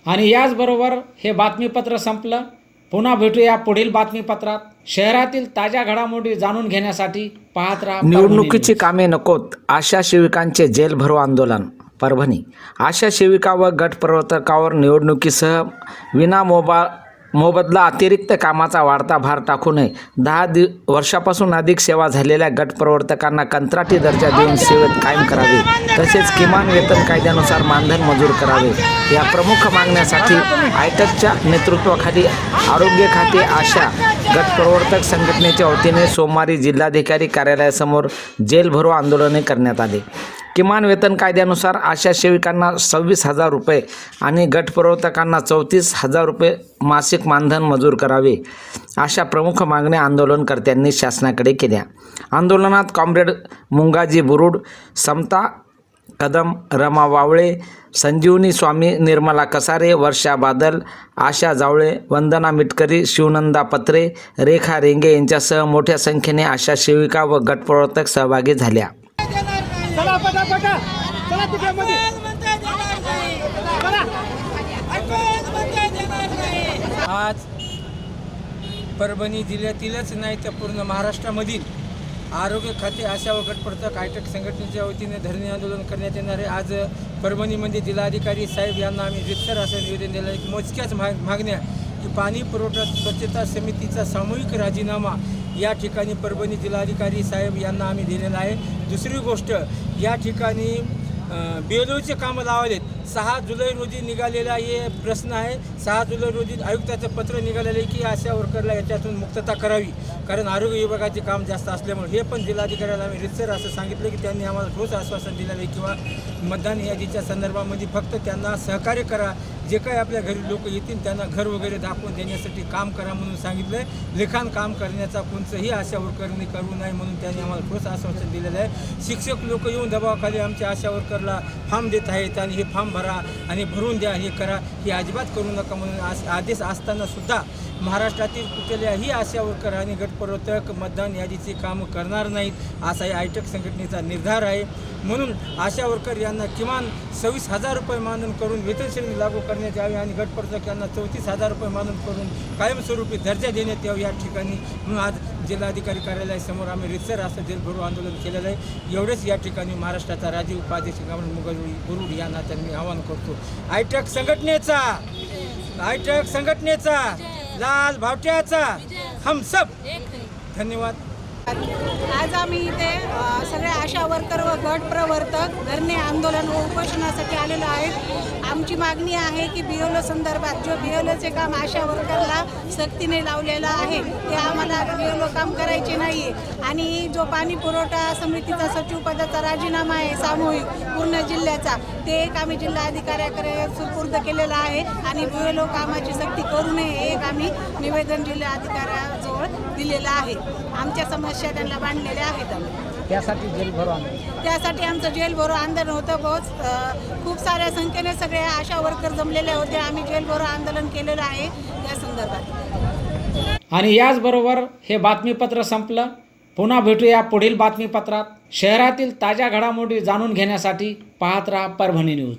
आणि याचबरोबर हे बातमीपत्र संपलं. पुन्हा भेटूया पुढील बातमीपत्रात. शहरातील ताज्या घडामोडी जाणून घेण्यासाठी पाहत राहा निवडणुकीची कामे नकोत, आशा सेविकांचे जेल भरो आंदोलन. परभणी. आशा सेविका व गट प्रवर्तकावर निवडणुकीसह मोबदला अतिरिक्त कामाचा वाढता भार टाकू नये. 10 वर्षापासून अधिक सेवा झालेल्या गट प्रवर्तकांना कंत्राटी दर्जा देऊन सेवेत कायम करावे. तसेच किमान वेतन कायद्यानुसार मानधन मंजूर करावे. या प्रमुख मागण्यासाठी आयटकच्या नेतृत्वाखाली आरोग्य खाते आशा गट प्रवर्तक संघटनेच्या वतीने सोमवारी जिल्हाधिकारी कार्यालयासमोर जेल भरो आंदोलने करण्यात आले. किमान वेतन कायद्यानुसार आशा सेविकांना 26,000 रुपये आणि गट प्रवर्तकांना 34,000 रुपये मासिक मानधन मंजूर करावे, अशा प्रमुख मागण्या आंदोलनकर्त्यांनी शासनाकडे केल्या. आंदोलनात कॉम्रेड मुंगाजी बुरुड, समता कदम, रमा वावळे, संजीवनी स्वामी, निर्मला कसारे, वर्षा बादल, आशा जावळे, वंदना मिटकरी, शिवनंदा पत्रे, रेखा रेंगे यांच्यासह मोठ्या संख्येने आशा सेविका व गट प्रवर्तक सहभागी झाल्या. आज परभणी जिल्ह्यातीलच नाही तर पूर्ण महाराष्ट्रामधील आरोग्य खाते आशा व गटप्रवर्तक आयटक संघटनेच्या वतीने धरणे आंदोलन करण्यात येणार आहे. आज परभणीमध्ये जिल्हाधिकारी साहेब यांना आम्ही रितसर असं निवेदन दिलं आहे. मोजक्याच मागण्या की पाणी पुरवठा स्वच्छता समितीचा सामूहिक राजीनामा या ठिकाणी परभणी जिल्हाधिकारी साहेब यांना आम्ही दिलेला आहे. दुसरी गोष्ट, या ठिकाणी BLOचे कामं लावलेत. 6 जुलै रोजी निघालेला हे प्रश्न आहे. 6 जुलै रोजी आयुक्ताचं पत्र निघालेलं आहे की आशा वर्करला याच्यातून मुक्तता करावी, कारण आरोग्य विभागाचे काम जास्त असल्यामुळे. हे पण जिल्हाधिकाऱ्याला आम्ही रितसर असं सांगितलं की त्यांनी आम्हाला ठोस आश्वासन दिलेलं आहे किंवा मतदान यादीच्या संदर्भामध्ये फक्त त्यांना सहकार्य करा, जे काही आपल्या घरी लोक येतील त्यांना घर वगैरे दाखवून देण्यासाठी काम करा म्हणून सांगितलं आहे. लिखाण काम करण्याचा कोणतंही आशा वर्करने करू नये म्हणून त्यांनी आम्हाला ठोस आश्वासन दिलेलं आहे. शिक्षक लोक येऊन दबावाखाली आमच्या आशा वर्करला फॉर्म देत आहेत आणि हे फॉर्म भरा आणि भरून द्या, हे करा, हे अजिबात करू नका म्हणून आदेश असतानासुद्धा महाराष्ट्रातील कुठल्याही आशा वर्कर आणि गटप्रवर्तक मतदान यादीची कामं करणार नाहीत, असा या आयटक संघटनेचा निर्धार आहे. म्हणून आशा वर्कर यांना किमान 26,000 रुपये मानधन करून वेतन श्रेणी लागू करण्यात यावी आणि गटप्रवर्तक यांना 34,000 रुपये मानधन करून कायमस्वरूपी दर्जा देण्यात यावा या ठिकाणी. म्हणून आज जिल्हाधिकारी कार्यालयासमोर आम्ही रितसर असं जेल भरो आंदोलन केलेलं आहे. एवढेच या ठिकाणी महाराष्ट्राचा राजीव उपाध्यक्ष मुंगाजी बुरुड यांना त्यांनी आवाहन करतो. आयटक संघटनेचा लाल भावट्याचा हम सब. धन्यवाद. आज आम्ही इथे सगळे आशा वर्कर व गट प्रवर्तक धरणे आंदोलन व उपोषणासाठी आलेलो आहे. आमची मागणी आहे की BLO संदर्भात जो BLOचे काम आशा वर्करला सक्तीने लावलेलं आहे ते आम्हाला BLO काम करायचे नाही आहे. आणि जो पाणी पुरवठा समितीचा सचिव पदाचा राजीनामा आहे सामूहिक पूर्ण जिल्ह्याचा, ते एक आम्ही जिल्हाधिकाऱ्याकडे सुपूर्द केलेला आहे आणि BLO कामाची सक्ती करू नये हे एक आम्ही निवेदन जिल्हाधिकाऱ्याजवळ दिलेलं आहे. आमच्या समस्या त्यांना मांडलेल्या आहेत. त्यासाठी जेल भरो आंदोलन, त्यासाठी आमचं जेल भरो आंदोलन होतं. खूप साऱ्या संख्येने सगळे आशा वर्कर जमलेले होते. आम्ही जेल भरो आंदोलन केलेलं आहे या संदर्भात. आणि याचबरोबर हे बातमीपत्र संपलं. पुन्हा भेटूया पुढील बातमीपत्रात. शहरातील ताज्या घडामोडी जाणून घेण्यासाठी पाहत राहा परभणी न्यूज.